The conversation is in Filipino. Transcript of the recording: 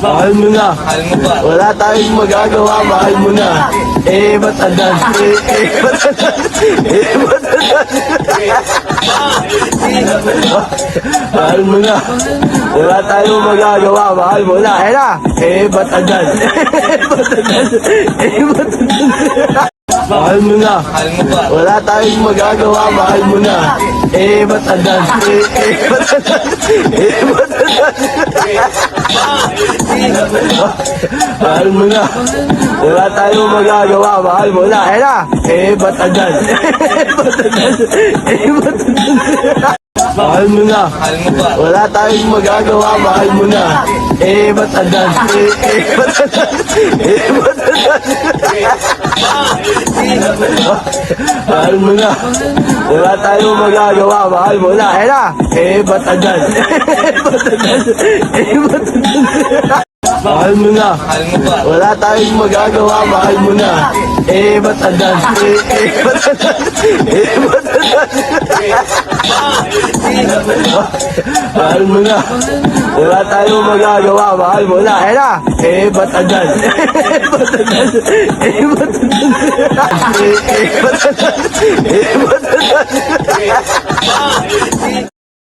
Mahal mo na. Mahal mo ba? Wala tayong magagawa, mahal mo na. Ba't andan? Ba't andan? Ba't andan? Mahal mo na. Wala tayong magagawa, mahal mo na. Ayun na. Ba't andan? Ba't andan? Ba't andan? Mahal mo na. Mahal mo ba? Wala tayong magagawa, mahal mo na. Ba't andan? Ba't andan? Ba't andan? Mahal mo na. Wala tayong magagawa, mahal mo na. Ayun na. Ba't andan? Ba't andan? Ba't andan? Mahal mo na. Mahal mo ba? Wala tayong magagawa, mahal mo na. Ba't andan? Ba't andan? Ba't andan? Mahal mo na. Wala tayong magagawa, mahal mo na. Ayun na. Ba't andan? Ba't andan? Ba't andan? Mahal mo na. Mahal mo ba? Wala tayong magagawa, mahal mo na. Ba't andan? Ba't andan? Ba't andan? Mahal mo na. Wala tayong magagawa, mahal mo na. Ayun na. Ba't andan? Ba't andan? Ba't andan? Ba't andan? Ba't andan?